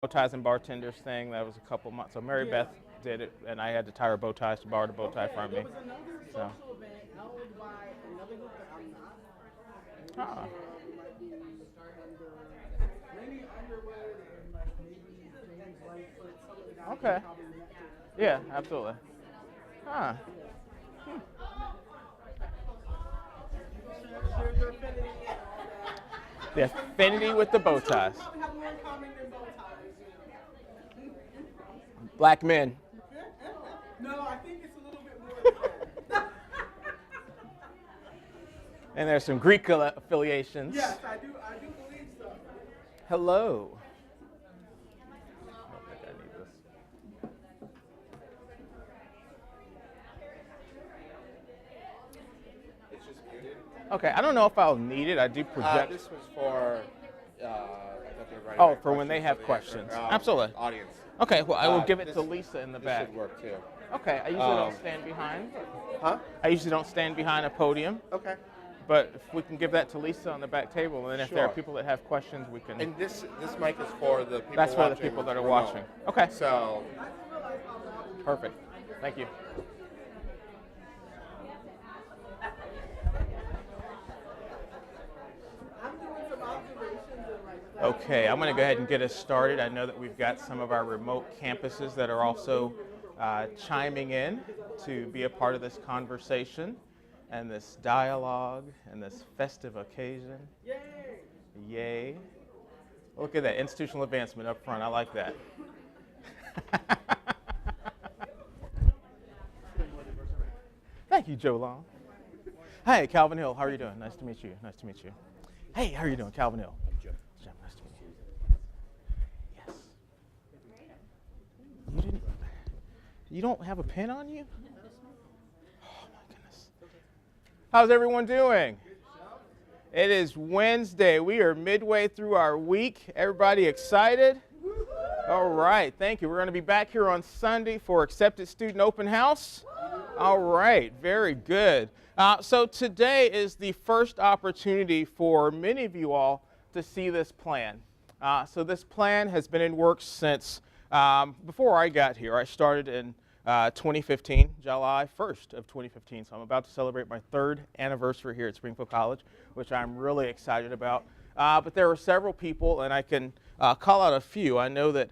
bow ties and bartenders thing. That was a couple months. So Mary Beth did it, and I had to tie her bow ties to borrow the bow tie from me. There was another So, social event held by another group that I'm not. ah, Might be under maybe Underwood and like maybe James Lightfoot, some of the guys okay. you probably met there. Yeah, absolutely. Huh. Share your affinity and all that. The affinity with the bow ties. Probably have more in common than bow ties. Black men. No, I think it's a little bit more than that. And there's some Greek affiliations. Yes, I do believe so. Hello. I don't think I need this. It's just muted. Okay, I don't know if I'll need it. I do project. This was for. I thought they were writing Oh, down for when they have questions questions. for the Absolutely. Audience. Okay, well, I will give it this- to Lisa in the This back. should work too. Okay, I usually don't stand behind. Huh? I usually don't stand behind a podium, Okay. but if we can give that to Lisa on the back table, and then if there are Sure. people that have questions, we can. And this mic is for the people. That's for the watching people that are remote. watching. Okay, So perfect. Thank you. I'm doing some observations and like. Okay, I'm going to go ahead and get us started. I know that we've got some of our remote campuses that are also chiming in to be a part of this conversation and this dialogue and this festive occasion. Yay! Yay. Look at that, institutional advancement up front. I like that. Thank you, Joe Long. Hi, Calvin Hill. How are you doing? Nice to meet you. Nice to meet you. Hey, how are you doing, Calvin Hill? Joe. Jim, nice to meet you. Yes. You don't have a pen on you? Oh my goodness. How's everyone doing? It is Wednesday. We are midway through our week. Everybody excited? All right, thank you. We're going to be back here on Sunday for Accepted Student Open House. All right, very good. So today is the first opportunity for many of you all to see this plan. So this plan has been in works since before I got here. I started in 2015, July 1st of 2015. So I'm about to celebrate my third anniversary here at Springfield College, which I'm really excited about. But there were several people, and I can call out a few. I know that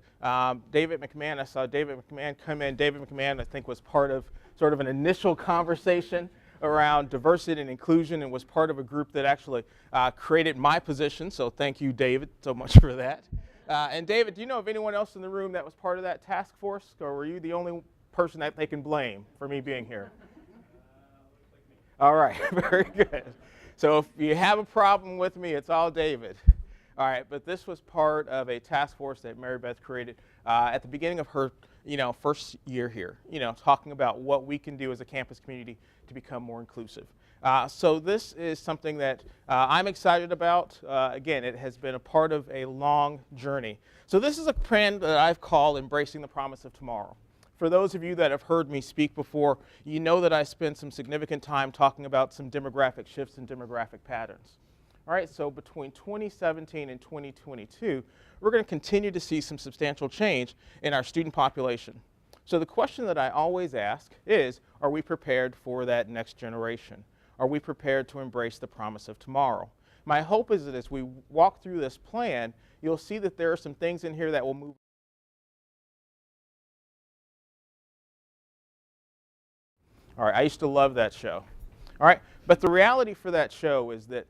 David McMahon, I saw David McMahon come in. David McMahon, I think, was part of sort of an initial conversation around diversity and inclusion and was part of a group that actually created my position. So thank you, David, so much for that. And David, do you know of anyone else in the room that was part of that task force, or were you the only person that they can blame for me being here? All right, very good. So if you have a problem with me, it's all David. All right, but this was part of a task force that Mary Beth created at the beginning of her, first year here. Talking about what we can do as a campus community to become more inclusive. So this is something that I'm excited about. Again, it has been a part of a long journey. So this is a plan that I've called Embracing the Promise of Tomorrow. For those of you that have heard me speak before, you know that I spent some significant time talking about some demographic shifts and demographic patterns. All right, so between 2017 and 2022, we're going to continue to see some substantial change in our student population. So the question that I always ask is, are we prepared for that next generation? Are we prepared to embrace the promise of tomorrow? My hope is that as we walk through this plan, you'll see that there are some things in here that will move. All right, I used to love that show. All right, but the reality for that show is that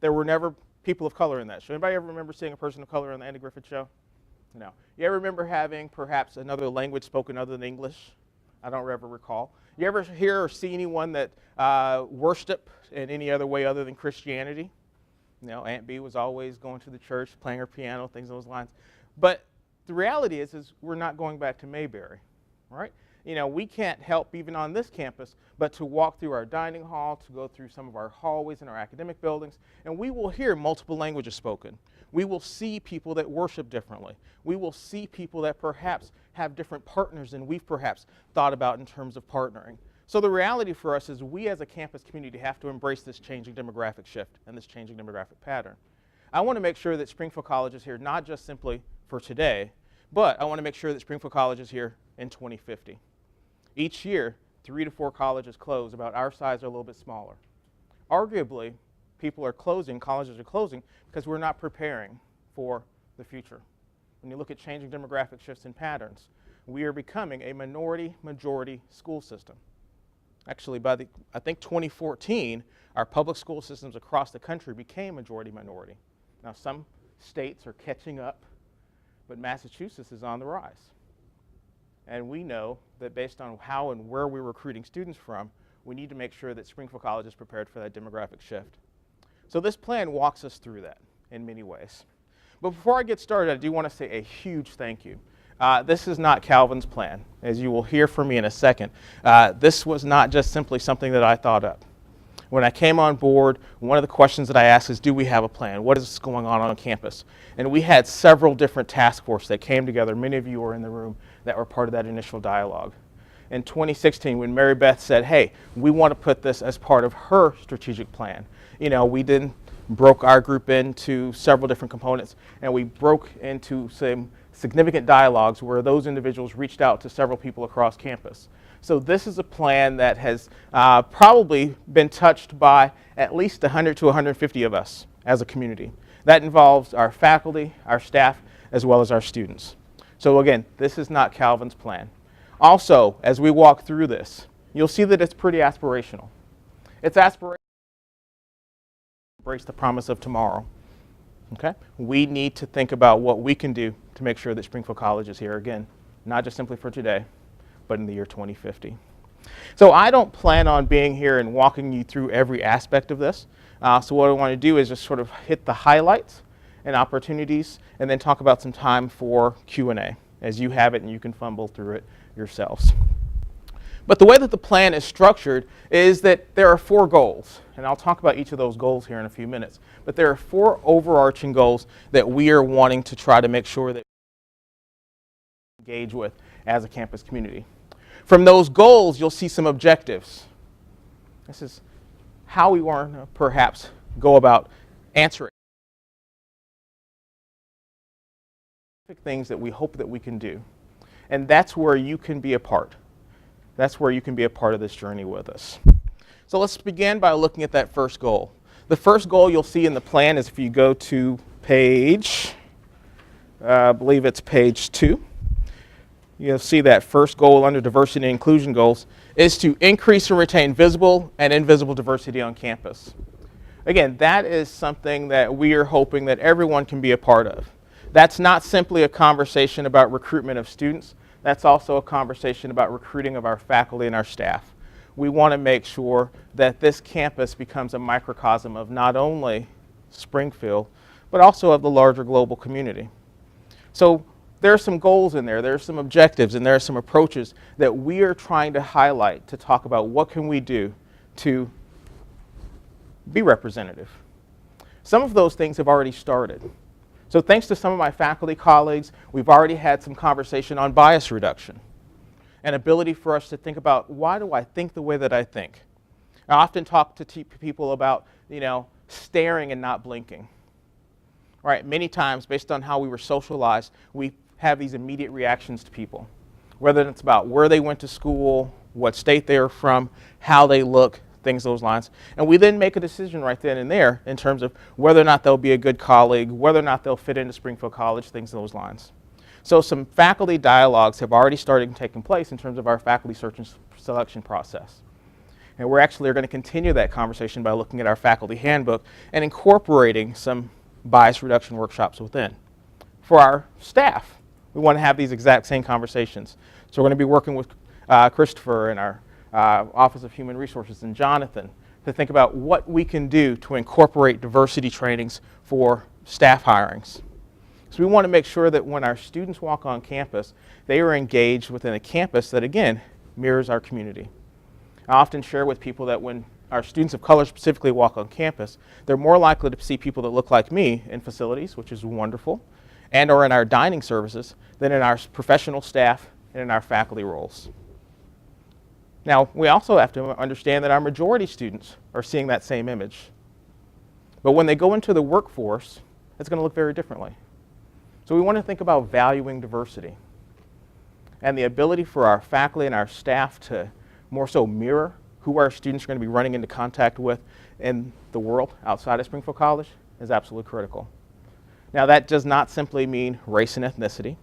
there were never people of color in that show. Anybody ever remember seeing a person of color on the Andy Griffith Show? No. You ever remember having perhaps another language spoken other than English? I don't ever recall. You ever hear or see anyone that worshiped in any other way other than Christianity? Aunt Bee was always going to the church, playing her piano, things along those lines. But the reality is we're not going back to Mayberry, right? We can't help, even on this campus, but to walk through our dining hall, to go through some of our hallways in our academic buildings, and we will hear multiple languages spoken. We will see people that worship differently. We will see people that perhaps have different partners than we've perhaps thought about in terms of partnering. So the reality for us is we as a campus community have to embrace this changing demographic shift and this changing demographic pattern. I want to make sure that Springfield College is here not just simply for for today, but I want to make sure that Springfield College is here in 2050. Each year, 3 to 4 colleges close about our size or a little bit smaller. Arguably, colleges are closing because we're not preparing for the future. When you look at changing demographic shifts and patterns, we are becoming a minority-majority school system. Actually, by I think 2014, our public school systems across the country became majority-minority. Now, some states are catching up, but Massachusetts is on the rise. And we know that based on how and where we're recruiting students from, we need to make sure that Springfield College is prepared for that demographic shift. So this plan walks us through that in many ways. But before I get started, I do want to say a huge thank you. This is not Calvin's plan, as you will hear from me in a second. This was not just simply something that I thought up. When I came on board, one of the questions that I asked is, do we have a plan? What is going on campus? And we had several different task forces that came together. Many of you were in the room that were part of that initial dialogue. In 2016, when Mary Beth said, hey, we want to put this as part of her strategic plan, we then broke our group into several different components, and we broke into some significant dialogues where those individuals reached out to several people across campus. So this is a plan that has probably been touched by at least 100 to 150 of us as a community. That involves our faculty, our staff, as well as our students. So again, this is not Calvin's plan. Also, as we walk through this, you'll see that it's pretty aspirational. It's aspirational to embrace the promise of tomorrow. Okay? We need to think about what we can do to make sure that Springfield College is here again, not just simply for today, but in the year 2050. So I don't plan on being here and walking you through every aspect of this. So what I want to do is just sort of hit the highlights and opportunities and then talk about some time for Q&A as you have it and you can fumble through it yourselves. But the way that the plan is structured is that there are 4 goals, and I'll talk about each of those goals here in a few minutes, but there are 4 overarching goals that we are wanting to try to make sure that we engage with as a campus community. From those goals, you'll see some objectives. This is how we want to perhaps go about answering things that we hope that we can do. And that's where you can be a part. That's where you can be a part of this journey with us. So let's begin by looking at that first goal. The first goal you'll see in the plan is if you go to page, I believe it's page 2. You'll see that first goal under diversity and inclusion goals is to increase and retain visible and invisible diversity on campus. Again, that is something that we are hoping that everyone can be a part of. That's not simply a conversation about recruitment of students. That's also a conversation about recruiting of our faculty and our staff. We want to make sure that this campus becomes a microcosm of not only Springfield, but also of the larger global community. So there are some goals in there, there are some objectives, and there are some approaches that we are trying to highlight to talk about what can we do to be representative. Some of those things have already started. So thanks to some of my faculty colleagues, we've already had some conversation on bias reduction, an ability for us to think about, why do I think the way that I think? I often talk to people about, staring and not blinking. Right? Many times, based on how we were socialized, we have these immediate reactions to people, whether it's about where they went to school, what state they're from, how they look, things those lines. And we then make a decision right then and there in terms of whether or not they'll be a good colleague, whether or not they'll fit into Springfield College, things those lines. So some faculty dialogues have already started taking place in terms of our faculty search and selection process. And we're actually going to continue that conversation by looking at our faculty handbook and incorporating some bias reduction workshops within. For our staff, we want to have these exact same conversations. So we're going to be working with Christopher and our Office of Human Resources and Jonathan to think about what we can do to incorporate diversity trainings for staff hirings. So we want to make sure that when our students walk on campus, they are engaged within a campus that, again, mirrors our community. I often share with people that when our students of color specifically walk on campus, they're more likely to see people that look like me in facilities, which is wonderful, and or in our dining services than in our professional staff and in our faculty roles. Now, we also have to understand that our majority students are seeing that same image. But when they go into the workforce, it's going to look very differently. So we want to think about valuing diversity and the ability for our faculty and our staff to more so mirror who our students are going to be running into contact with in the world outside of Springfield College is absolutely critical. Now, that does not simply mean race and ethnicity.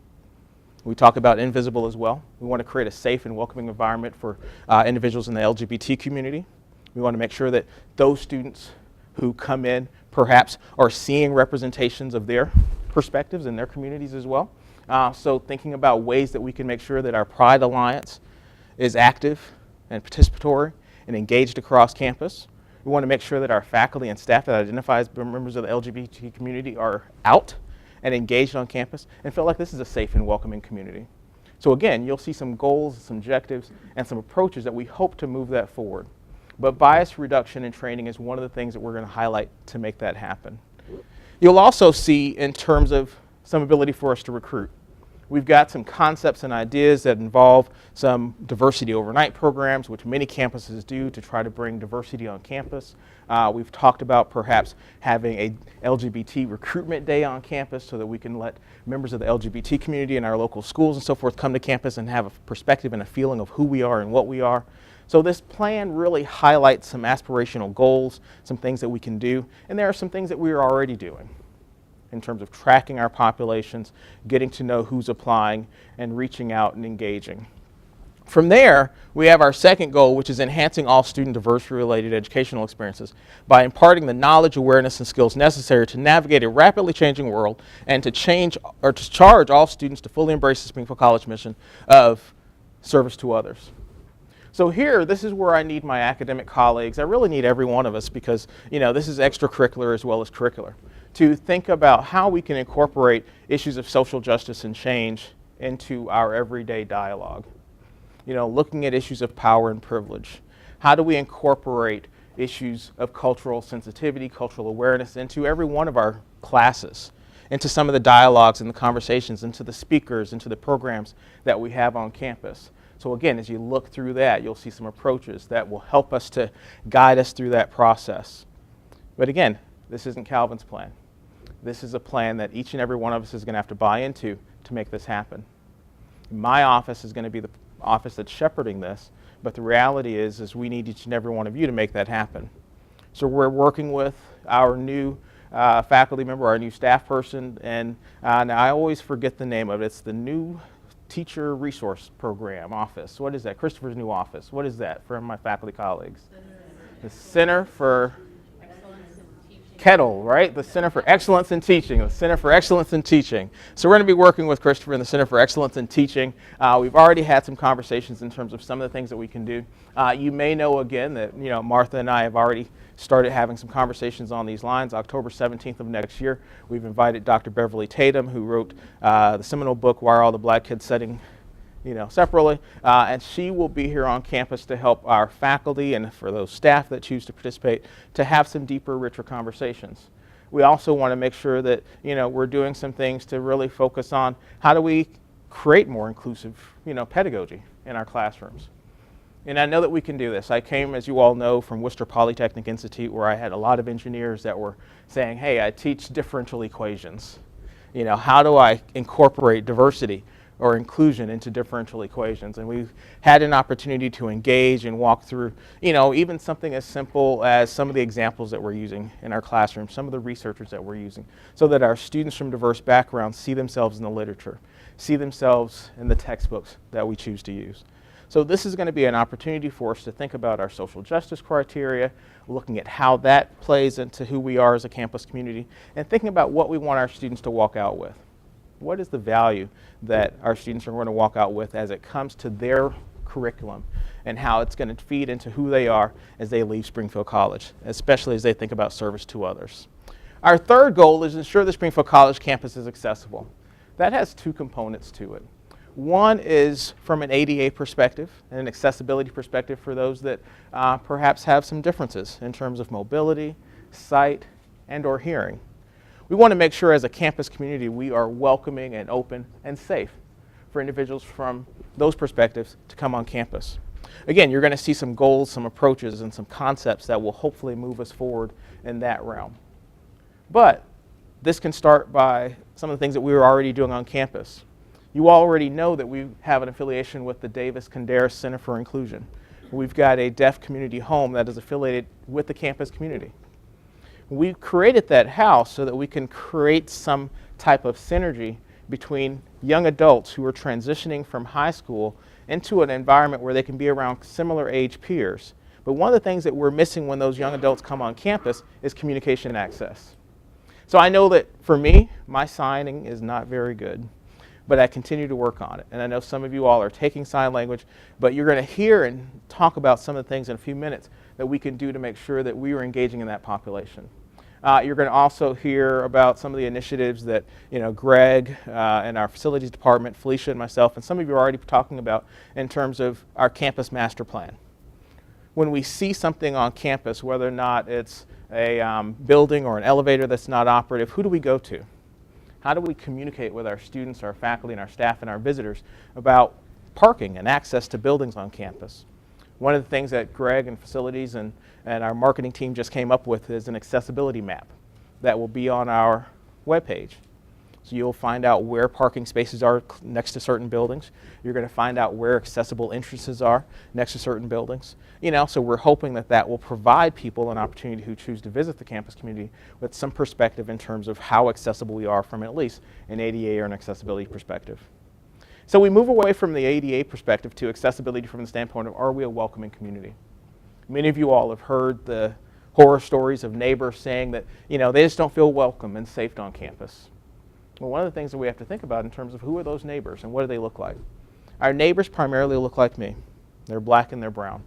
We talk about invisible as well. We want to create a safe and welcoming environment for individuals in the LGBT community. We want to make sure that those students who come in perhaps are seeing representations of their perspectives in their communities as well. So thinking about ways that we can make sure that our Pride Alliance is active and participatory and engaged across campus. We want to make sure that our faculty and staff that identify as members of the LGBT community are out and engaged on campus and feel like this is a safe and welcoming community. So again, you'll see some goals, some objectives, and some approaches that we hope to move that forward. But bias reduction and training is one of the things that we're going to highlight to make that happen. You'll also see in terms of some ability for us to recruit. We've got some concepts and ideas that involve some diversity overnight programs, which many campuses do to try to bring diversity on campus. We've talked about perhaps having a LGBT recruitment day on campus so that we can let members of the LGBT community in our local schools and so forth come to campus and have a perspective and a feeling of who we are and what we are. So this plan really highlights some aspirational goals, some things that we can do, and there are some things that we are already doing in terms of tracking our populations, getting to know who's applying, and reaching out and engaging. From there, we have our second goal, which is enhancing all student diversity-related educational experiences by imparting the knowledge, awareness, and skills necessary to navigate a rapidly changing world and to charge all students to fully embrace the Springfield College mission of service to others. So here, this is where I need my academic colleagues. I really need every one of us because, this is extracurricular as well as curricular, to think about how we can incorporate issues of social justice and change into our everyday dialogue. Looking at issues of power and privilege. How do we incorporate issues of cultural sensitivity, cultural awareness into every one of our classes, into some of the dialogues and the conversations, into the speakers, into the programs that we have on campus. So again, as you look through that, you'll see some approaches that will help us to guide us through that process. But again, this isn't Calvin's plan. This is a plan that each and every one of us is going to have to buy into to make this happen. My office is going to be the office that's shepherding this, but the reality is we need each and every one of you to make that happen. So we're working with our new faculty member, our new staff person, and I always forget the name of it. It's the new Teacher Resource Program office. What is that? Christopher's new office. What is that for my faculty colleagues? The Center for Kettle, right? The Center for Excellence in Teaching. The Center for Excellence in Teaching. So we're going to be working with Christopher in the Center for Excellence in Teaching. We've already had some conversations in terms of some of the things that we can do. You may know again that Martha and I have already started having some conversations on these lines. October 17th of next year, we've invited Dr. Beverly Tatum, who wrote the seminal book, Why Are All the Black Kids Studying Separately, and she will be here on campus to help our faculty and for those staff that choose to participate to have some deeper, richer conversations. We also want to make sure that we're doing some things to really focus on how do we create more inclusive pedagogy in our classrooms. And I know that we can do this. I came, as you all know, from Worcester Polytechnic Institute, where I had a lot of engineers that were saying, hey, I teach differential equations. How do I incorporate diversity or inclusion into differential equations? And we've had an opportunity to engage and walk through, even something as simple as some of the examples that we're using in our classroom, some of the researchers that we're using, so that our students from diverse backgrounds see themselves in the literature, see themselves in the textbooks that we choose to use. So this is going to be an opportunity for us to think about our social justice criteria, looking at how that plays into who we are as a campus community, and thinking about what we want our students to walk out with. What is the value that our students are going to walk out with as it comes to their curriculum and how it's going to feed into who they are as they leave Springfield College, especially as they think about service to others. Our third goal is to ensure the Springfield College campus is accessible. That has two components to it. One is from an ADA perspective and an accessibility perspective for those that perhaps have some differences in terms of mobility, sight, and or hearing. We want to make sure as a campus community we are welcoming and open and safe for individuals from those perspectives to come on campus. Again, you're going to see some goals, some approaches, and some concepts that will hopefully move us forward in that realm. But this can start by some of the things that we were already doing on campus. You already know that we have an affiliation with the Davis Conderas Center for Inclusion. We've got a deaf community home that is affiliated with the campus community. We created that house so that we can create some type of synergy between young adults who are transitioning from high school into an environment where they can be around similar age peers. But one of the things that we're missing when those young adults come on campus is communication access. So I know that for me, my signing is not very good, but I continue to work on it. And I know some of you all are taking sign language, but you're going to hear and talk about some of the things in a few minutes that we can do to make sure that we are engaging in that population. You're going to also hear about some of the initiatives that Greg and our facilities department, Felicia and myself, and some of you are already talking about in terms of our campus master plan. When we see something on campus, whether or not it's a building or an elevator that's not operative, who do we go to? How do we communicate with our students, our faculty, and our staff and our visitors about parking and access to buildings on campus? One of the things that Greg and facilities and our marketing team just came up with is an accessibility map that will be on our webpage. So you'll find out where parking spaces are next to certain buildings. You're going to find out where accessible entrances are next to certain buildings. So we're hoping that that will provide people an opportunity who choose to visit the campus community with some perspective in terms of how accessible we are from at least an ADA or an accessibility perspective. So we move away from the ADA perspective to accessibility from the standpoint of, are we a welcoming community? Many of you all have heard the horror stories of neighbors saying that, they just don't feel welcome and safe on campus. Well, one of the things that we have to think about in terms of who are those neighbors and what do they look like? Our neighbors primarily look like me. They're black and they're brown.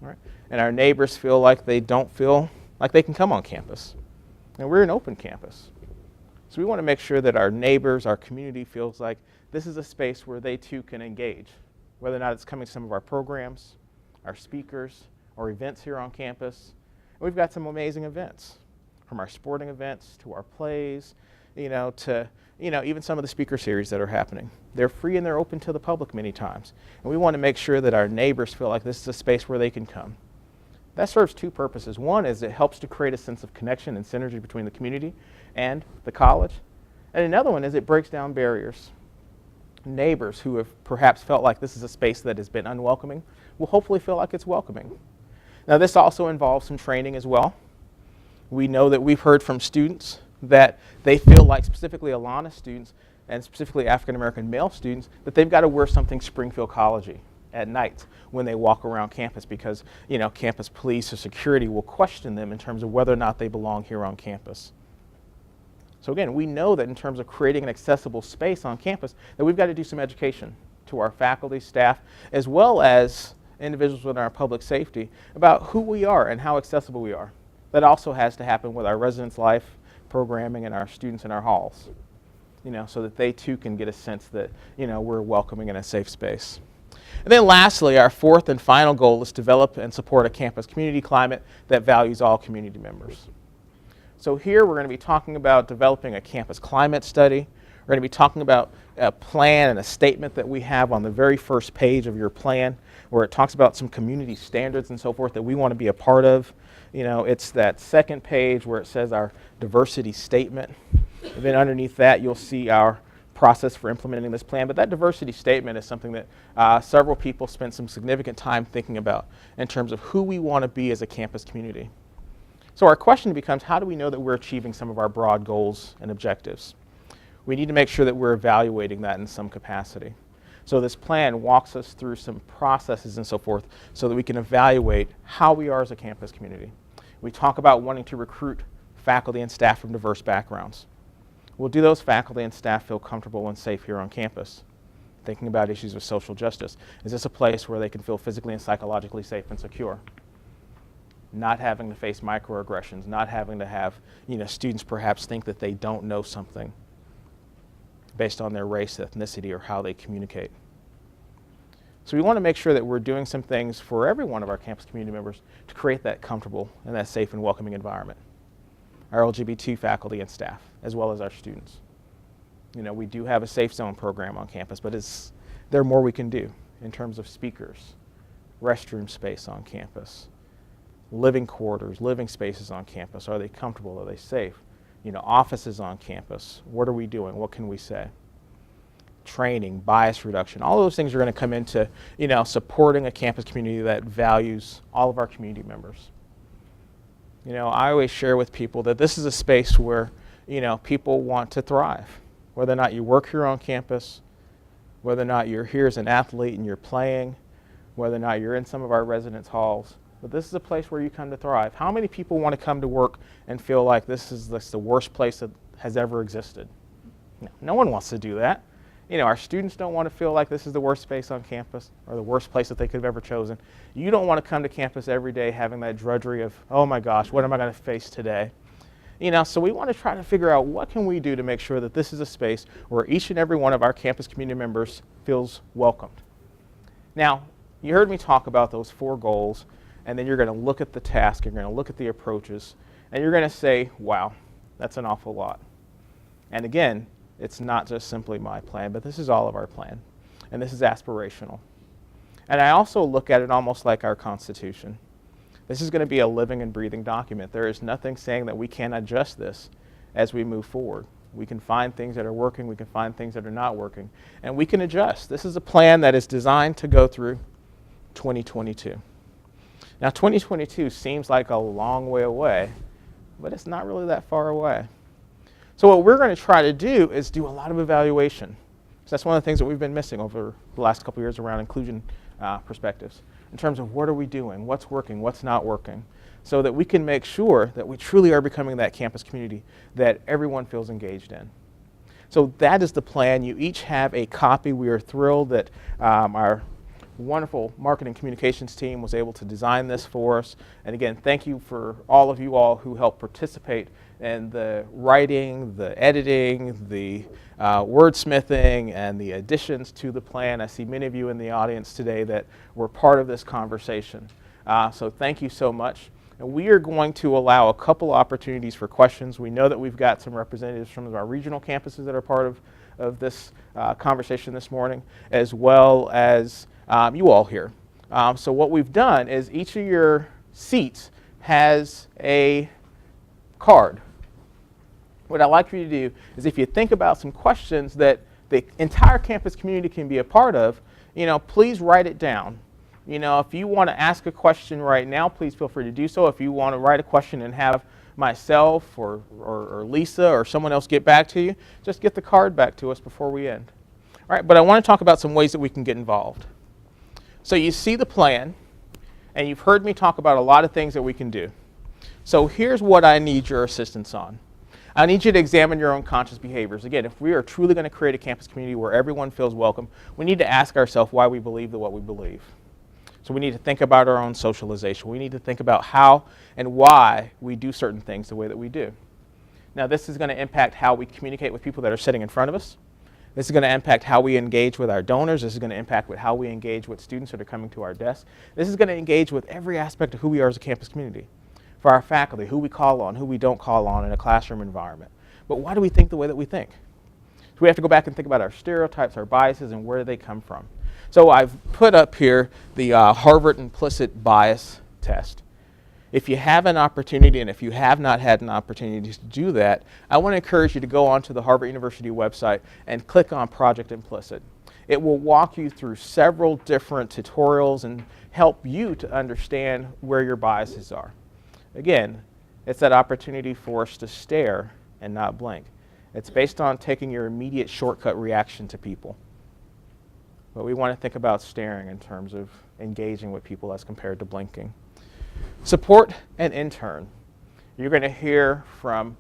All right? And our neighbors feel like they don't feel like they can come on campus. And we're an open campus. So we want to make sure that our neighbors, our community feels like this is a space where they too can engage, whether or not it's coming to some of our programs, our speakers, or events here on campus. And we've got some amazing events, from our sporting events to our plays, to even some of the speaker series that are happening. They're free and they're open to the public many times. And we want to make sure that our neighbors feel like this is a space where they can come. That serves two purposes. One is it helps to create a sense of connection and synergy between the community and the college. And another one is it breaks down barriers. Neighbors who have perhaps felt like this is a space that has been unwelcoming will hopefully feel like it's welcoming. Now this also involves some training as well. We know that we've heard from students that they feel like, specifically Alana students and specifically African American male students, that they've got to wear something Springfield College-y at night when they walk around campus because campus police or security will question them in terms of whether or not they belong here on campus. So again, we know that in terms of creating an accessible space on campus that we've got to do some education to our faculty, staff, as well as individuals within our public safety about who we are and how accessible we are. That also has to happen with our residence life programming and our students in our halls, so that they too can get a sense that, we're welcoming in a safe space. And then lastly, our fourth and final goal is to develop and support a campus community climate that values all community members. So here we're going to be talking about developing a campus climate study. We're going to be talking about a plan and a statement that we have on the very first page of your plan where it talks about some community standards and so forth that we want to be a part of. It's that second page where it says our diversity statement. And then underneath that, you'll see our process for implementing this plan. But that diversity statement is something that several people spent some significant time thinking about in terms of who we want to be as a campus community. So our question becomes, how do we know that we're achieving some of our broad goals and objectives? We need to make sure that we're evaluating that in some capacity. So this plan walks us through some processes and so forth so that we can evaluate how we are as a campus community. We talk about wanting to recruit faculty and staff from diverse backgrounds. Well, do those faculty and staff feel comfortable and safe here on campus? Thinking about issues of social justice. Is this a place where they can feel physically and psychologically safe and secure? Not having to face microaggressions, not having to have students perhaps think that they don't know something based on their race, ethnicity, or how they communicate. So we want to make sure that we're doing some things for every one of our campus community members to create that comfortable and that safe and welcoming environment. Our LGBT faculty and staff, as well as our students. We do have a safe zone program on campus, but there are more we can do in terms of speakers, restroom space on campus, living quarters, living spaces on campus. Are they comfortable? Are they safe? offices on campus. What are we doing? What can we say? Training, bias reduction, all those things are going to come into, supporting a campus community that values all of our community members. I always share with people that this is a space where, people want to thrive. Whether or not you work here on campus, whether or not you're here as an athlete and you're playing, whether or not you're in some of our residence halls, but this is a place where you come to thrive. How many people want to come to work and feel like this is the worst place that has ever existed? No one wants to do that. Our students don't want to feel like this is the worst space on campus or the worst place that they could have ever chosen. You don't want to come to campus every day having that drudgery of, oh my gosh, what am I going to face today? So we want to try to figure out what can we do to make sure that this is a space where each and every one of our campus community members feels welcomed. Now, you heard me talk about those 4 goals, and then you're going to look at the task, you're going to look at the approaches, and you're going to say, wow, that's an awful lot. And again, it's not just simply my plan, but this is all of our plan, and this is aspirational. And I also look at it almost like our Constitution. This is going to be a living and breathing document. There is nothing saying that we can't adjust this as we move forward. We can find things that are working, we can find things that are not working, and we can adjust. This is a plan that is designed to go through 2022. Now, 2022 seems like a long way away, but it's not really that far away. So what we're going to try to do is do a lot of evaluation. So that's one of the things that we've been missing over the last couple of years around inclusion perspectives, in terms of what are we doing, what's working, what's not working, so that we can make sure that we truly are becoming that campus community that everyone feels engaged in. So that is the plan. You each have a copy. We are thrilled that our wonderful marketing communications team was able to design this for us. And again, thank you for all of you all who helped participate in the writing, the editing, the wordsmithing, and the additions to the plan. I see many of you in the audience today that were part of this conversation. So thank you so much. And we are going to allow a couple opportunities for questions. We know that we've got some representatives from our regional campuses that are part of this conversation this morning, as well as you all here. So what we've done is each of your seats has a card. What I'd like for you to do is, if you think about some questions that the entire campus community can be a part of, please write it down. If you want to ask a question right now, please feel free to do so. If you want to write a question and have myself or Lisa or someone else get back to you, just get the card back to us before we end. All right, but I want to talk about some ways that we can get involved. So you see the plan, and you've heard me talk about a lot of things that we can do. So here's what I need your assistance on. I need you to examine your own conscious behaviors. Again, if we are truly going to create a campus community where everyone feels welcome, we need to ask ourselves why we believe what we believe. So we need to think about our own socialization. We need to think about how and why we do certain things the way that we do. Now, this is going to impact how we communicate with people that are sitting in front of us. This is going to impact how we engage with our donors. This is going to impact with how we engage with students that are coming to our desk. This is going to engage with every aspect of who we are as a campus community. For our faculty, who we call on, who we don't call on in a classroom environment. But why do we think the way that we think? So we have to go back and think about our stereotypes, our biases, and where they come from. So I've put up here the Harvard Implicit Bias Test. If you have an opportunity, and if you have not had an opportunity to do that, I want to encourage you to go onto the Harvard University website and click on Project Implicit. It will walk you through several different tutorials and help you to understand where your biases are. Again, it's that opportunity for us to stare and not blink. It's based on taking your immediate shortcut reaction to people. But we want to think about staring in terms of engaging with people as compared to blinking. Support an intern. You're going to hear from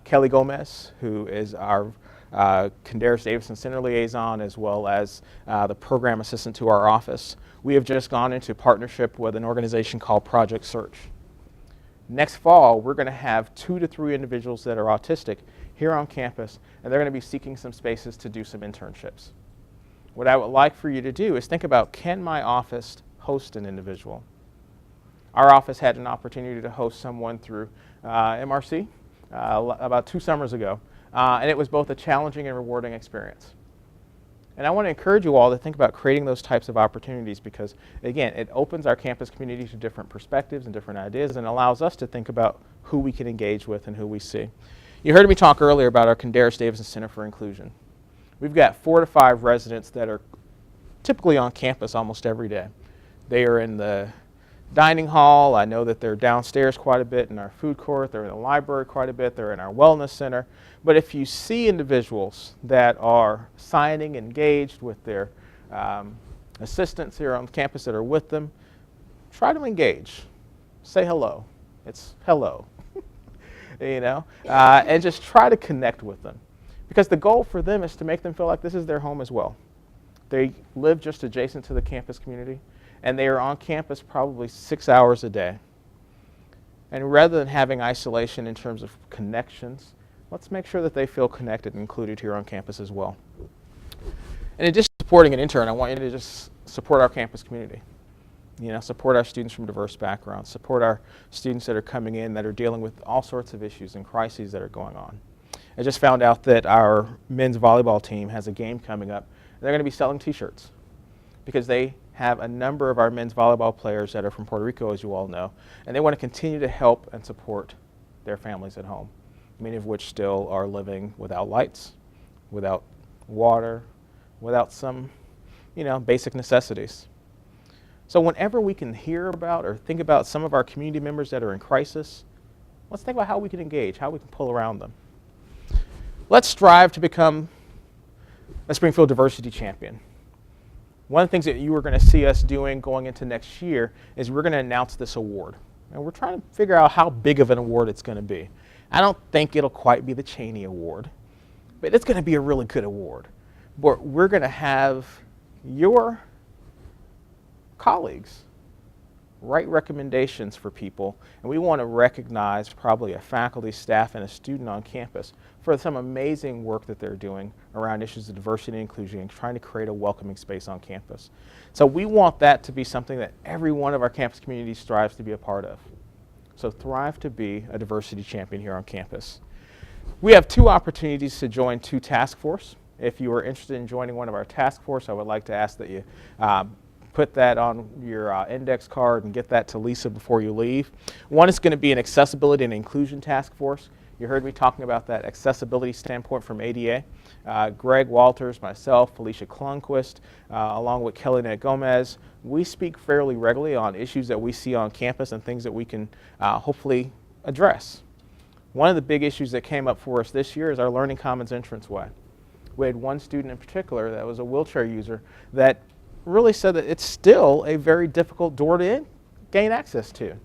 Kelly Gomez, who is our Candaris Davidson Center liaison, as well as the program assistant to our office. We have just gone into partnership with an organization called Project Search. Next fall, we're going to have 2 to 3 individuals that are autistic here on campus, and they're going to be seeking some spaces to do some internships. What I would like for you to do is think about, can my office host an individual? Our office had an opportunity to host someone through MRC about 2 summers ago, and it was both a challenging and rewarding experience. And I want to encourage you all to think about creating those types of opportunities because, again, it opens our campus community to different perspectives and different ideas and allows us to think about who we can engage with and who we see. You heard me talk earlier about our Candaris Davidson Center for Inclusion. We've got 4 to 5 residents that are typically on campus almost every day. They are in the dining hall. I know that they're downstairs quite a bit in our food court. They're in the library quite a bit. They're in our wellness center. But if you see individuals that are signing, engaged with their assistants here on campus that are with them, try to engage. Say hello. It's hello. And just try to connect with them. Because the goal for them is to make them feel like this is their home as well. They live just adjacent to the campus community, and they are on campus probably 6 hours a day. And rather than having isolation in terms of connections, let's make sure that they feel connected and included here on campus as well. In addition to supporting an intern, I want you to just support our campus community. Support our students from diverse backgrounds, support our students that are coming in that are dealing with all sorts of issues and crises that are going on. I just found out that our men's volleyball team has a game coming up. They're going to be selling t-shirts because they have a number of our men's volleyball players that are from Puerto Rico, as you all know, and they want to continue to help and support their families at home, many of which still are living without lights, without water, without some, basic necessities. So whenever we can hear about or think about some of our community members that are in crisis, let's think about how we can engage, how we can pull around them. Let's strive to become a Springfield Diversity Champion. One of the things that you are going to see us doing going into next year is we're going to announce this award. And we're trying to figure out how big of an award it's going to be. I don't think it'll quite be the Cheney Award, but it's going to be a really good award. But we're going to have your colleagues write recommendations for people, and we want to recognize probably a faculty, staff, and a student on campus for some amazing work that they're doing around issues of diversity and inclusion and trying to create a welcoming space on campus. So we want that to be something that every one of our campus communities strives to be a part of. So thrive to be a diversity champion here on campus. We have 2 opportunities to join 2 task force. If you are interested in joining one of our task force, I would like to ask that you put that on your index card and get that to Lisa before you leave. One is going to be an accessibility and inclusion task force. You heard me talking about that accessibility standpoint from ADA. Greg Walters, myself, Felicia Klunquist, along with Kelly Nett Gomez, we speak fairly regularly on issues that we see on campus and things that we can hopefully address. One of the big issues that came up for us this year is our Learning Commons entranceway. We had one student in particular that was a wheelchair user that really said that it's still a very difficult door to gain access to.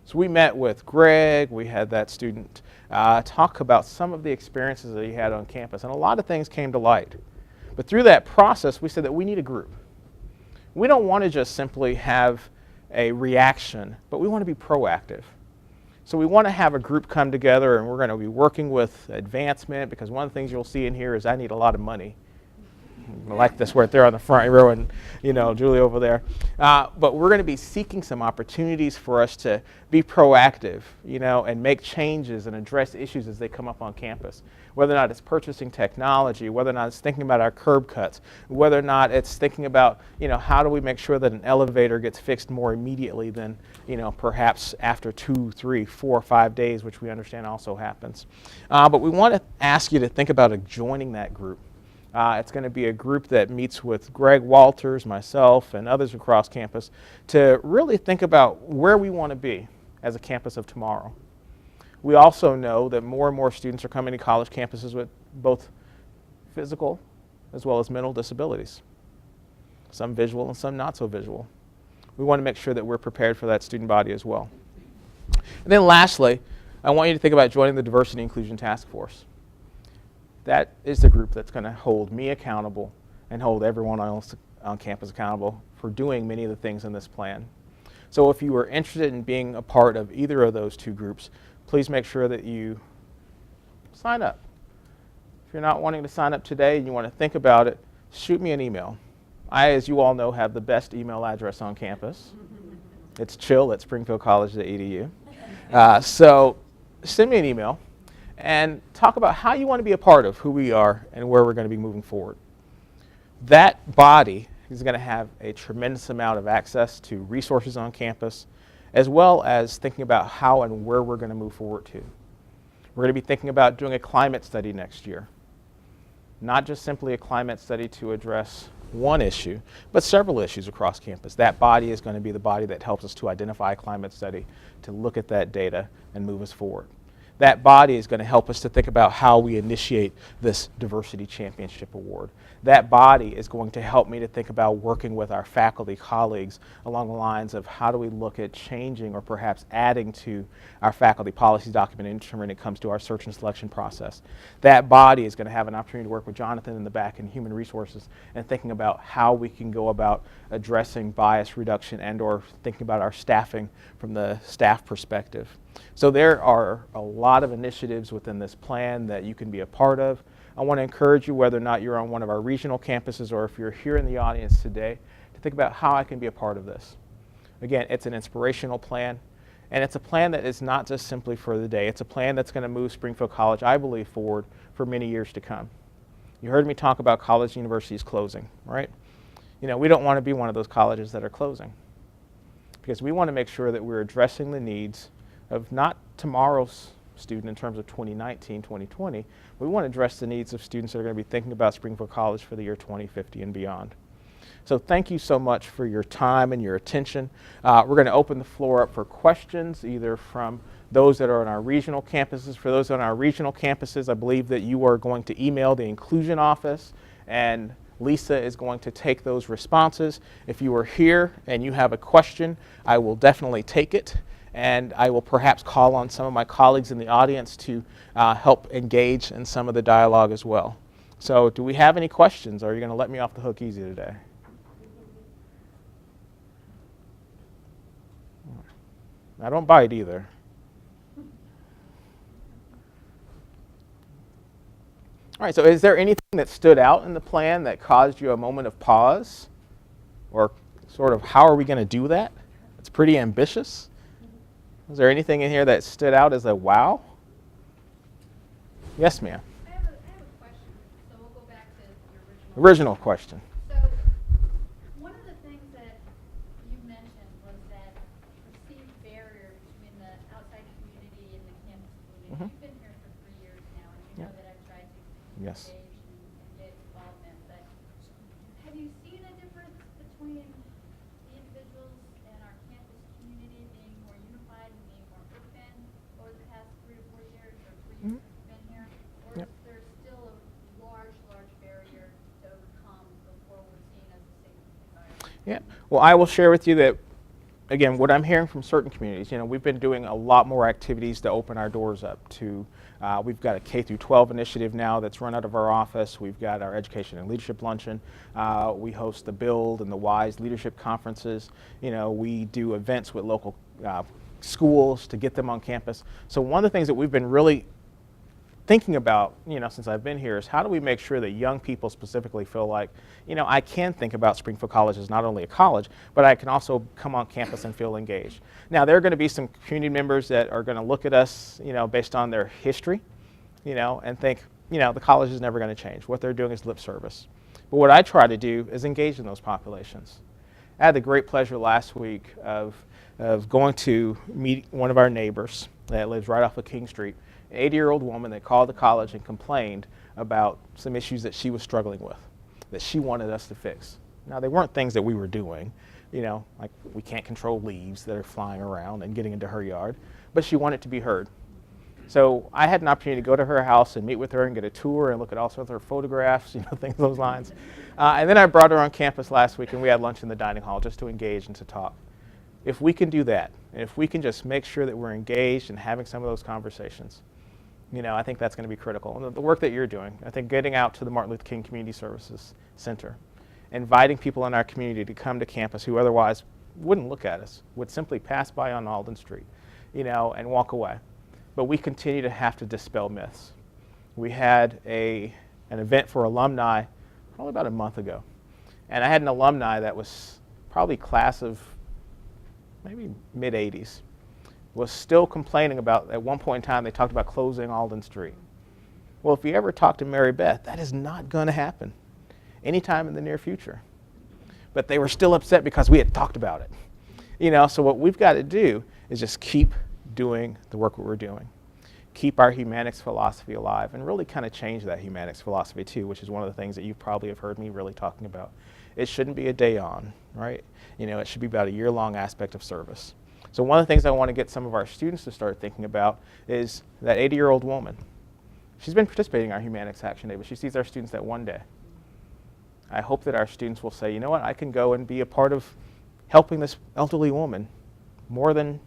So we met with Greg, we had that student talk about some of the experiences that he had on campus, and a lot of things came to light. But through that process, we said that we need a group. We don't want to just simply have a reaction, but we want to be proactive. So we want to have a group come together, and we're going to be working with advancement, because one of the things you'll see in here is I need a lot of money. I like this right there on the front row, and Julie over there. But we're going to be seeking some opportunities for us to be proactive, and make changes and address issues as they come up on campus. Whether or not it's purchasing technology, whether or not it's thinking about our curb cuts, whether or not it's thinking about, how do we make sure that an elevator gets fixed more immediately than, perhaps after 2, 3, 4, 5 days, which we understand also happens. But we want to ask you to think about joining that group. It's going to be a group that meets with Greg Walters, myself, and others across campus to really think about where we want to be as a campus of tomorrow. We also know that more and more students are coming to college campuses with both physical as well as mental disabilities, some visual and some not so visual. We want to make sure that we're prepared for that student body as well. And then lastly, I want you to think about joining the Diversity and Inclusion Task Force. That is the group that's going to hold me accountable and hold everyone else on campus accountable for doing many of the things in this plan. So if you are interested in being a part of either of those 2 groups, please make sure that you sign up. If you're not wanting to sign up today and you want to think about it, shoot me an email. I, as you all know, have the best email address on campus. It's chill@springfieldcollege.edu. So send me an email and talk about how you want to be a part of who we are and where we're going to be moving forward. That body is going to have a tremendous amount of access to resources on campus, as well as thinking about how and where we're going to move forward to. We're going to be thinking about doing a climate study next year. Not just simply a climate study to address one issue, but several issues across campus. That body is going to be the body that helps us to identify a climate study, to look at that data and move us forward. That body is going to help us to think about how we initiate this Diversity Championship Award. That body is going to help me to think about working with our faculty colleagues along the lines of how do we look at changing or perhaps adding to our faculty policy document when it comes to our search and selection process. That body is going to have an opportunity to work with Jonathan in the back in human resources and thinking about how we can go about addressing bias reduction and or thinking about our staffing from the staff perspective. So there are a lot of initiatives within this plan that you can be a part of. I want to encourage you, whether or not you're on one of our regional campuses or if you're here in the audience today, to think about how I can be a part of this. Again, it's an inspirational plan, and it's a plan that is not just simply for the day. It's a plan that's going to move Springfield College, I believe, forward for many years to come. You heard me talk about college and universities closing, right? You know, we don't want to be one of those colleges that are closing, because we want to make sure that we're addressing the needs of not tomorrow's student in terms of 2019, 2020. We want to address the needs of students that are going to be thinking about Springfield College for the year 2050 and beyond. So thank you so much for your time and your attention. We're going to open the floor up for questions, either from those that are on our regional campuses. For those on our regional campuses, I believe that you are going to email the inclusion office, and Lisa is going to take those responses. If you are here and you have a question, I will definitely take it. And I will perhaps call on some of my colleagues in the audience to help engage in some of the dialogue as well. So do we have any questions, or are you going to let me off the hook easy today? I don't bite either. All right, so is there anything that stood out in the plan that caused you a moment of pause? Or sort of how are we going to do that? It's pretty ambitious. Was there anything in here that stood out as a wow? Yes, ma'am. I have a question, so we'll go back to your original question. So, one of the things that you mentioned was that perceived barrier between the outside community and the campus community. You've been here for 3 years now, and you know that I've tried to Yes. engage and get involvement, but have you seen a difference between the individuals and our campus community being more unified and being more open over the past 3 to 4 years, or 3 years since you've been here? Or Yep. is there still a large barrier to overcome before we're seen as a safe environment? Yeah. Well, I will share with you that, again, what I'm hearing from certain communities, you know, we've been doing a lot more activities to open our doors up to. We've got a K through 12 initiative now that's run out of our office. We've got our Education and Leadership Luncheon. We host the Build and the WISE leadership conferences. You know, we do events with local schools to get them on campus. So one of the things that we've been really thinking about, you know, since I've been here is how do we make sure that young people specifically feel like, you know, I can think about Springfield College as not only a college, but I can also come on campus and feel engaged. Now, there are going to be some community members that are going to look at us, you know, based on their history, you know, and think, you know, the college is never going to change. What they're doing is lip service. But what I try to do is engage in those populations. I had the great pleasure last week of going to meet one of our neighbors that lives right off of King Street. An 80-year-old woman that called the college and complained about some issues that she was struggling with, that she wanted us to fix. Now, they weren't things that we were doing, you know, like we can't control leaves that are flying around and getting into her yard, but she wanted to be heard. So I had an opportunity to go to her house and meet with her and get a tour and look at all sorts of her photographs, you know, things along those lines. And then I brought her on campus last week and we had lunch in the dining hall just to engage and to talk. If we can do that, and if we can just make sure that we're engaged and having some of those conversations, you know, I think that's going to be critical. And the work that you're doing, I think getting out to the Martin Luther King Community Services Center, inviting people in our community to come to campus who otherwise wouldn't look at us, would simply pass by on Alden Street, you know, and walk away. But we continue to have to dispel myths. We had an event for alumni probably about a month ago. And I had an alumni that was probably class of maybe mid-80s. Was still complaining about, at one point in time, they talked about closing Alden Street. Well, if you ever talk to Mary Beth, that is not going to happen anytime in the near future. But they were still upset because we had talked about it. You know, so what we've got to do is just keep doing the work that we're doing. keep our humanics philosophy alive and really kind of change that humanics philosophy too, which is one of the things that you probably have heard me really talking about. It shouldn't be a day on, right? It should be about a year-long aspect of service. So one of the things I want to get some of our students to start thinking about is that 80-year-old woman. She's been participating in our Humanics Action Day, but she sees our students that one day. I hope that our students will say, you know what, I can go and be a part of helping this elderly woman more than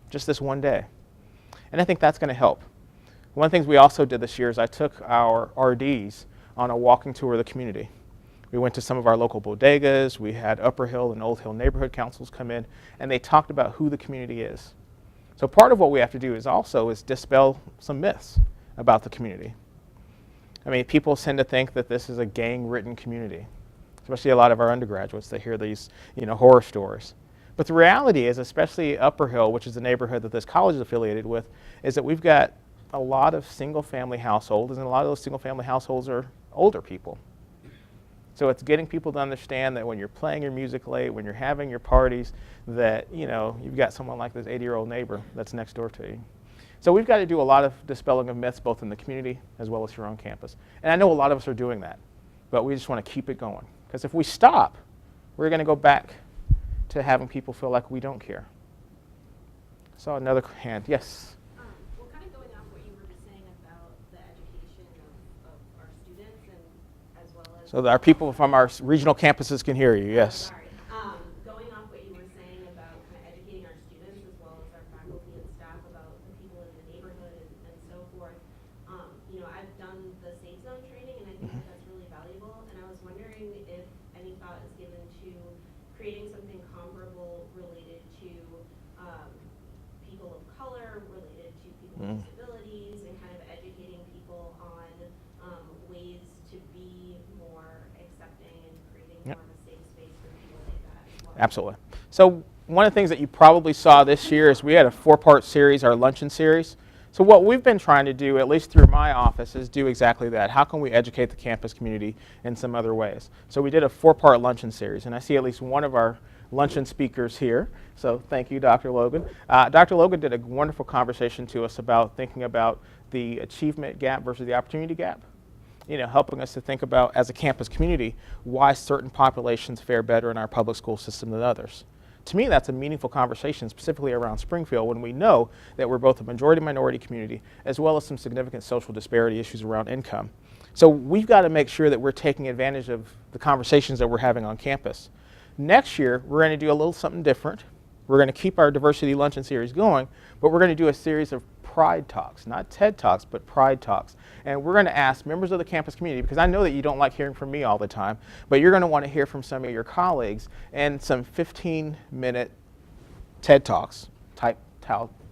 just this one day. And I think that's going to help. One of the things we also did this year is I took our RDs on a walking tour of the community. We went to some of our local bodegas. We had Upper Hill and Old Hill neighborhood councils come in, and they talked about who the community is. So part of what we have to do is dispel some myths about the community. I mean, people tend to think that this is a gang-ridden community, especially a lot of our undergraduates that hear these, horror stories. But the reality is, especially Upper Hill, which is the neighborhood that this college is affiliated with, is that we've got a lot of single-family households, and a lot of those single-family households are older people. So it's getting people to understand that when you're playing your music late, when you're having your parties, that, you've got someone like this 80-year-old neighbor that's next door to you. So we've got to do a lot of dispelling of myths, both in the community as well as here on campus. And I know a lot of us are doing that, but we just want to keep it going. Because if we stop, we're going to go back to having people feel like we don't care. Saw another hand. Yes? Well, kind of going off what you were just saying about the education of our students and as well as... So that our people from our regional campuses can hear you, yes. Sorry. Going off what you were saying about kind of educating our students as well as our faculty and staff about the people in the neighborhood and so forth. I've done the Safe Zone training, and I think that that's really valuable. And I was wondering if any thought is given to creating something comparable related to people of color, related to people with disabilities, and kind of educating people on ways to be more accepting and creating more of a safe space for people like that as well. Absolutely. So one of the things that you probably saw this year is we had a 4-part series, our luncheon series. So what we've been trying to do, at least through my office, is do exactly that. How can we educate the campus community in some other ways? So we did a 4-part luncheon series, and I see at least one of our luncheon speakers here. So thank you, Dr. Logan. Dr. Logan did a wonderful conversation to us about thinking about the achievement gap versus the opportunity gap. Helping us to think about, as a campus community, why certain populations fare better in our public school system than others. To me, that's a meaningful conversation, specifically around Springfield, when we know that we're both a majority-minority community, as well as some significant social disparity issues around income. So we've got to make sure that we're taking advantage of the conversations that we're having on campus. Next year, we're going to do a little something different. We're going to keep our diversity luncheon series going, but we're going to do a series of Pride Talks, not TED Talks, but Pride Talks. And we're going to ask members of the campus community, because I know that you don't like hearing from me all the time, but you're going to want to hear from some of your colleagues and some 15-minute TED Talks type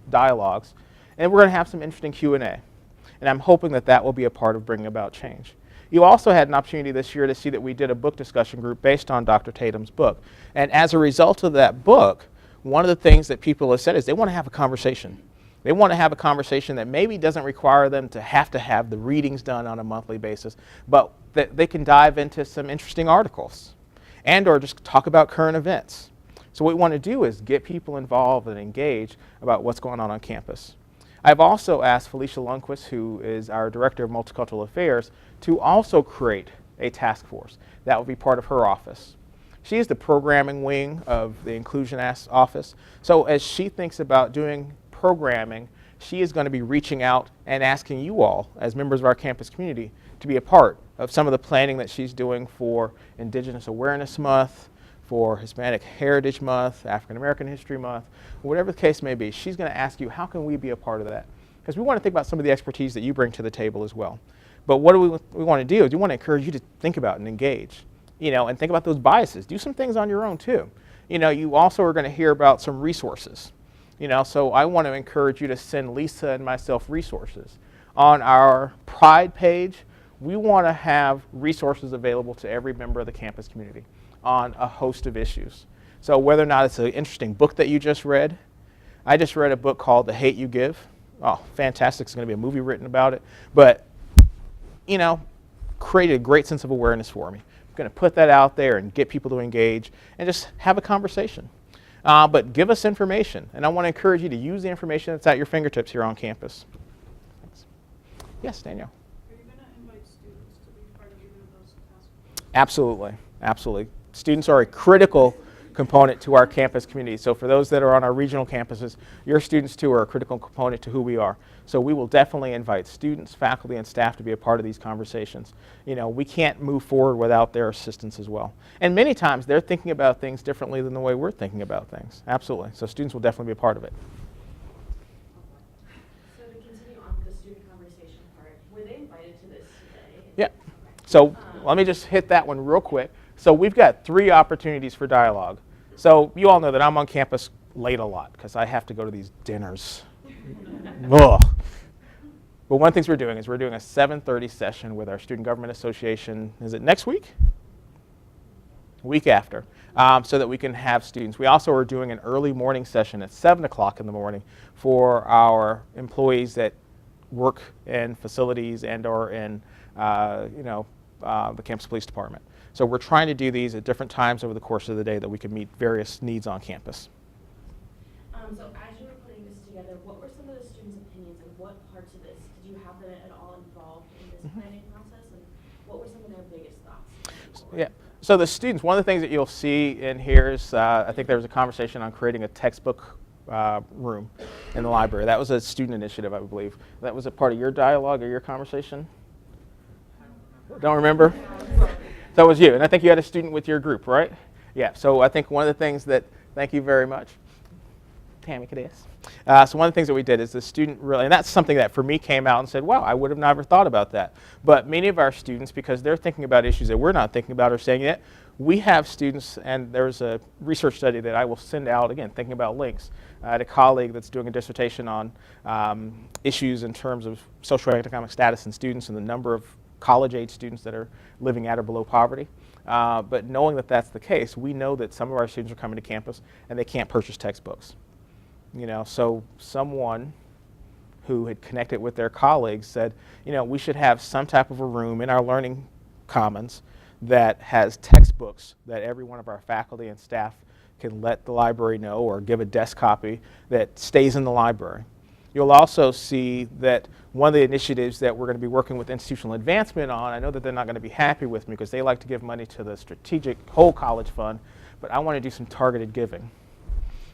dialogues. And we're going to have some interesting Q&A. And I'm hoping that that will be a part of bringing about change. You also had an opportunity this year to see that we did a book discussion group based on Dr. Tatum's book. And as a result of that book, one of the things that people have said is they want to have a conversation. They want to have a conversation that maybe doesn't require them to have the readings done on a monthly basis, but that they can dive into some interesting articles and or just talk about current events. So what we want to do is get people involved and engaged about what's going on campus. I've also asked Felicia Lundquist, who is our Director of Multicultural Affairs, to also create a task force. That will be part of her office. She is the programming wing of the Inclusion Office. So as she thinks about doing programming, she is going to be reaching out and asking you all, as members of our campus community, to be a part of some of the planning that she's doing for Indigenous Awareness Month, for Hispanic Heritage Month, African American History Month, whatever the case may be. She's going to ask you, how can we be a part of that? Because we want to think about some of the expertise that you bring to the table as well. But what do we want to do is we want to encourage you to think about and engage, and think about those biases. Do some things on your own too. You also are going to hear about some resources. So I want to encourage you to send Lisa and myself resources. On our Pride page, we want to have resources available to every member of the campus community on a host of issues. So whether or not it's an interesting book that you just read, I just read a book called The Hate U Give. Oh, fantastic. It's going to be a movie written about it. But, created a great sense of awareness for me. I'm going to put that out there and get people to engage and just have a conversation. But give us information, and I want to encourage you to use the information that's at your fingertips here on campus. Yes, Danielle. Are you going to invite students to be part of either of those task forces? Absolutely, absolutely. Students are a critical component to our campus community. So for those that are on our regional campuses, your students too are a critical component to who we are. So we will definitely invite students, faculty, and staff to be a part of these conversations. You know, we can't move forward without their assistance as well. And many times they're thinking about things differently than the way we're thinking about things. Absolutely. So students will definitely be a part of it. So to continue on with the student conversation part, were they invited to this today? Yeah. So let me just hit that one real quick. So we've got 3 opportunities for dialogue. So you all know that I'm on campus late a lot because I have to go to these dinners. Ugh. But one of the things we're doing is we're doing a 7:30 session with our Student Government Association. Is it next week? Week after, so that we can have students. We also are doing an early morning session at 7 o'clock in the morning for our employees that work in facilities and or in the campus police department. So we're trying to do these at different times over the course of the day that we can meet various needs on campus. So as you were putting this together, what were some of the students' opinions and what parts of this did you have them at all involved in this planning process, and what were some of their biggest thoughts? Yeah. So the students, one of the things that you'll see in here is, I think there was a conversation on creating a textbook room in the library. That was a student initiative, I believe. That was a part of your dialogue or your conversation? Don't remember? That was you. And I think you had a student with your group, right? Yeah. So I think one of the things that, thank you very much. Tammy Cadiz. So one of the things that we did is the student really, and that's something that for me came out and said, wow, I would have never thought about that. But many of our students, because they're thinking about issues that we're not thinking about or saying yet, we have students, and there's a research study that I will send out, again, thinking about links. I had a colleague that's doing a dissertation on issues in terms of socioeconomic status in students and the number of college-age students that are living at or below poverty. But knowing that that's the case, we know that some of our students are coming to campus and they can't purchase textbooks. You know, so someone who had connected with their colleagues said, you know, we should have some type of a room in our learning commons that has textbooks that every one of our faculty and staff can let the library know or give a desk copy that stays in the library. You'll also see that one of the initiatives that we're going to be working with Institutional Advancement on, I know that they're not going to be happy with me because they like to give money to the strategic whole college fund, but I want to do some targeted giving.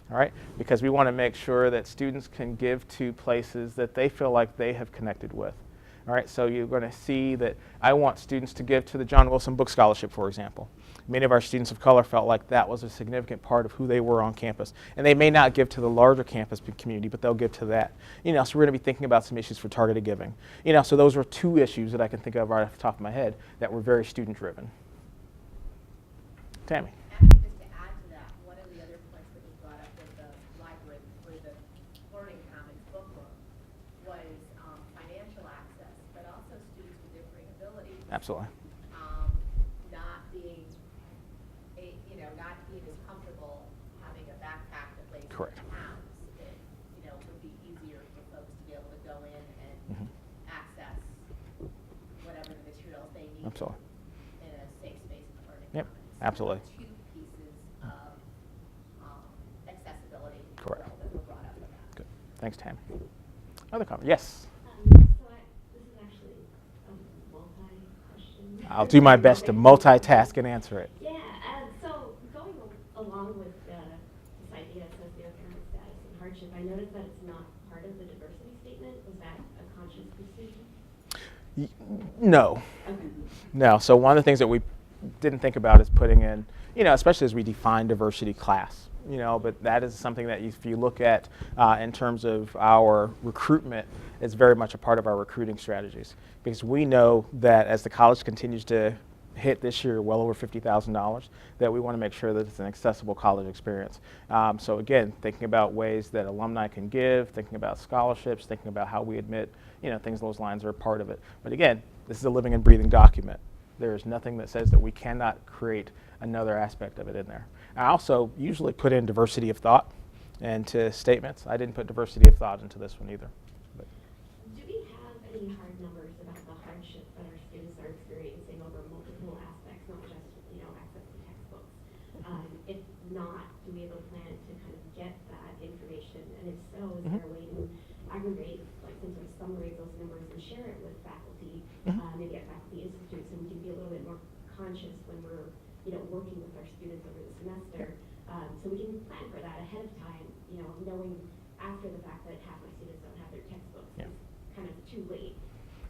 All right, because we want to make sure that students can give to places that they feel like they have connected with. All right, so you're going to see that I want students to give to the John Wilson Book Scholarship, for example. Many of our students of color felt like that was a significant part of who they were on campus. And they may not give to the larger campus community, but they'll give to that. You know, so we're going to be thinking about some issues for targeted giving. You know, so those were 2 issues that I can think of right off the top of my head that were very student-driven. Tammy. Actually, just to add to that, one of the other points that was brought up with the library for the Learning Commons book room was financial access, but also students with differing abilities. Absolutely. Not being as comfortable having a backpack that weighs Correct. pounds. It, would be easier for folks to be able to go in and access whatever the materials they need Absolutely. in a safe space in the Learning Yep. Commons. Absolutely. So 2 pieces of accessibility Correct. that were brought up with that. Good. Thanks, Tammy. Other comment? Yes. This is actually a multi-question. I'll do my best to multitask and answer it. Yeah, so going along with this idea of socioeconomic status and hardship, I noticed that it's not part of the diversity statement. Was that a conscious decision? No. Okay. No. So one of the things that we didn't think about is putting in, especially as we define diversity class, but that is something that if you look at in terms of our recruitment, it's very much a part of our recruiting strategies. Because we know that as the college continues to hit this year well over $50,000, that we want to make sure that it's an accessible college experience. So again, thinking about ways that alumni can give, thinking about scholarships, thinking about how we admit, things along those lines are a part of it. But again, this is a living and breathing document. There is nothing that says that we cannot create another aspect of it in there. I also usually put in diversity of thought into statements. I didn't put diversity of thought into this one either. But. Do we have any hard numbers about the hardship that our students are experiencing over multiple aspects, not just access to textbooks? If not, do we have a plan to kind of get that information? And if so, is there a way to aggregate, like since we saw summarize those numbers and share it with faculty, maybe at Faculty Institute, so we can be a little bit more conscious when we're, working with our students over the semester. So we can plan for that ahead of time, knowing after the fact that half my students don't have their textbooks. Yeah. It's kind of too late.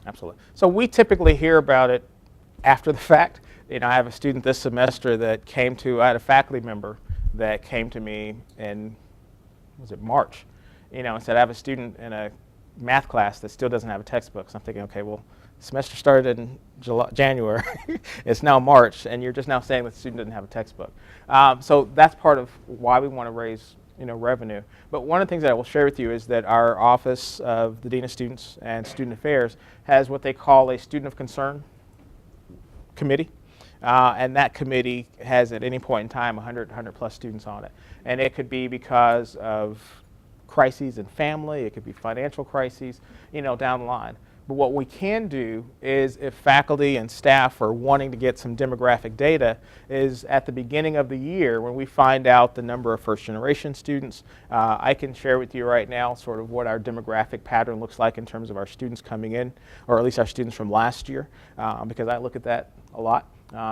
Absolutely. So we typically hear about it after the fact. I have a student this semester that I had a faculty member that came to me in, was it March, and said, I have a student in a math class that still doesn't have a textbook. So I'm thinking, okay, well, semester started in January. It's now March, and you're just now saying that the student doesn't have a textbook. So that's part of why we want to raise revenue. But one of the things that I will share with you is that our Office of the Dean of Students and Student Affairs has what they call a Student of Concern committee. And that committee has at any point in time 100 plus students on it. And it could be because of crises in family, it could be financial crises, down the line. But what we can do is, if faculty and staff are wanting to get some demographic data, is at the beginning of the year when we find out the number of first generation students, I can share with you right now sort of what our demographic pattern looks like in terms of our students coming in, or at least our students from last year, because I look at that a lot,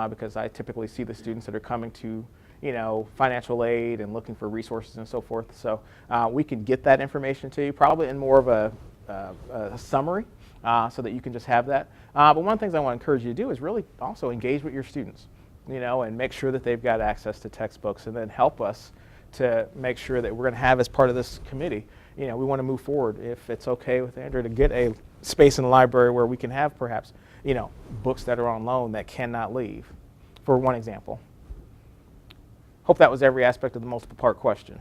because I typically see the students that are coming to financial aid and looking for resources and so forth. So we can get that information to you, probably in more of a summary, so that you can just have that. But one of the things I want to encourage you to do is really also engage with your students, and make sure that they've got access to textbooks, and then help us to make sure that we're going to have, as part of this committee, we want to move forward, if it's okay with Andrew, to get a space in the library where we can have perhaps, books that are on loan that cannot leave, for one example. Hope that was every aspect of the multiple part question.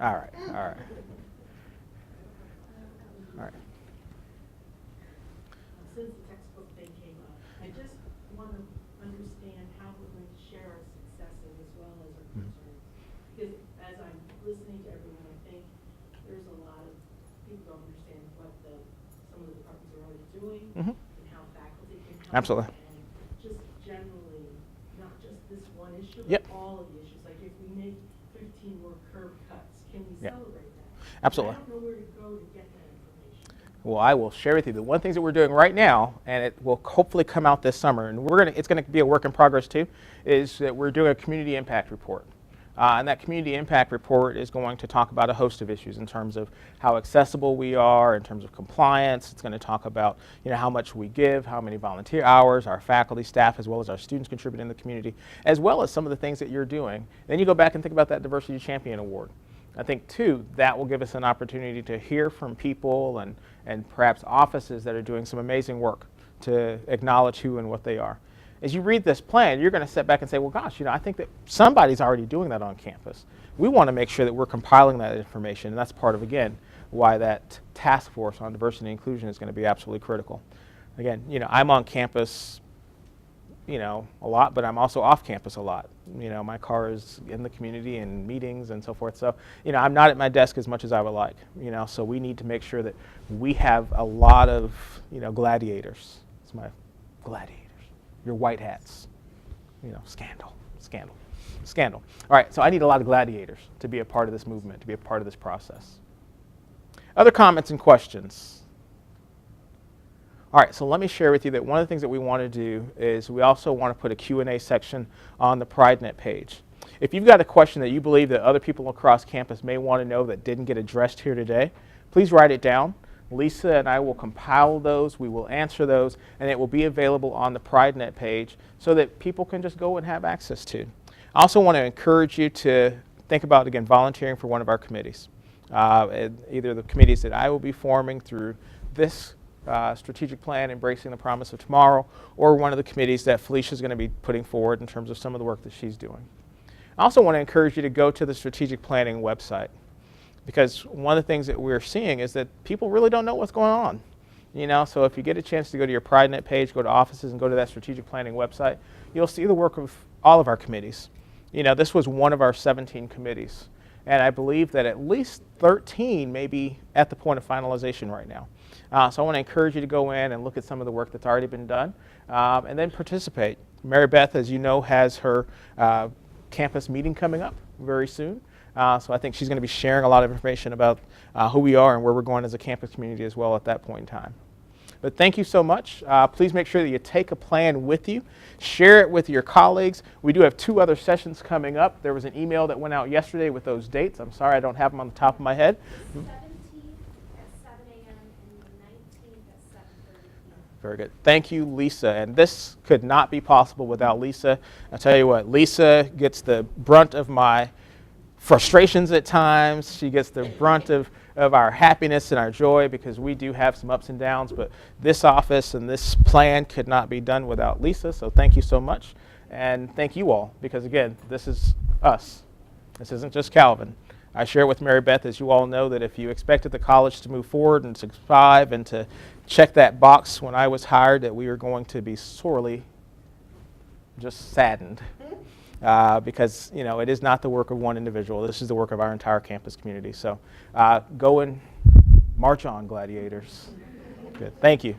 All right. Since the textbook thing came up, I just want to understand how we're going to share our successes as well as our concerns. Because as I'm listening to everyone, I think there's a lot of people don't understand what some of the departments are already doing and how faculty can help. Absolutely. And just generally, not just this one issue, Yep. but all of the issues. Like if we make 15 more curb cuts, can we Yep. celebrate that? Absolutely. I don't know where to go to get that information. Well, I will share with you the one things that we're doing right now, and it will hopefully come out this summer, and it's going to be a work in progress too, is that we're doing a community impact report. And that community impact report is going to talk about a host of issues in terms of how accessible we are, in terms of compliance. It's going to talk about how much we give, how many volunteer hours, our faculty, staff, as well as our students contribute in the community, as well as some of the things that you're doing. Then you go back and think about that Diversity Champion Award. I think, too, that will give us an opportunity to hear from people and perhaps offices that are doing some amazing work to acknowledge who and what they are. As you read this plan, you're going to sit back and say, well, gosh, I think that somebody's already doing that on campus. We want to make sure that we're compiling that information, and that's part of, again, why that task force on diversity and inclusion is going to be absolutely critical. Again, I'm on campus, a lot, but I'm also off campus a lot. My car is in the community and meetings and so forth. So, I'm not at my desk as much as I would like, so we need to make sure that we have a lot of, gladiators. It's my gladiators. Your white hats, scandal. All right, so I need a lot of gladiators to be a part of this movement, to be a part of this process. Other comments and questions? All right, so let me share with you that one of the things that we want to do is we also want to put a Q&A section on the PrideNet page. If you've got a question that you believe that other people across campus may want to know that didn't get addressed here today, please write it down. Lisa and I will compile those, we will answer those, and it will be available on the PrideNet page so that people can just go and have access to. I also want to encourage you to think about, again, volunteering for one of our committees. Either the committees that I will be forming through this strategic plan, Embracing the Promise of Tomorrow, or one of the committees that Felicia is going to be putting forward in terms of some of the work that she's doing. I also want to encourage you to go to the strategic planning website, because one of the things that we're seeing is that people really don't know what's going on. So if you get a chance to go to your PrideNet page, go to offices, and go to that strategic planning website, you'll see the work of all of our committees. This was one of our 17 committees, and I believe that at least 13 may be at the point of finalization right now. So I want to encourage you to go in and look at some of the work that's already been done, and then participate. Mary Beth, as you know, has her campus meeting coming up very soon. So I think she's going to be sharing a lot of information about who we are and where we're going as a campus community as well at that point in time. But thank you so much. Please make sure that you take a plan with you. Share it with your colleagues. We do have 2 other sessions coming up. There was an email that went out yesterday with those dates. I'm sorry I don't have them on the top of my head. 17th at 7 a.m. and the 19th at 7:30 p.m. Very good. Thank you, Lisa. And this could not be possible without Lisa. I'll tell you what, Lisa gets the brunt of my frustrations at times. She gets the brunt of our happiness and our joy, because we do have some ups and downs, but this office and this plan could not be done without Lisa. So thank you so much. And thank you all, because again, this is us. This isn't just Calvin. I share with Mary Beth, as you all know, that if you expected the college to move forward and to thrive and to check that box when I was hired, that we were going to be sorely just saddened. Because, you know, it is not the work of one individual. This is the work of our entire campus community. So go and march on, gladiators. Good. Thank you.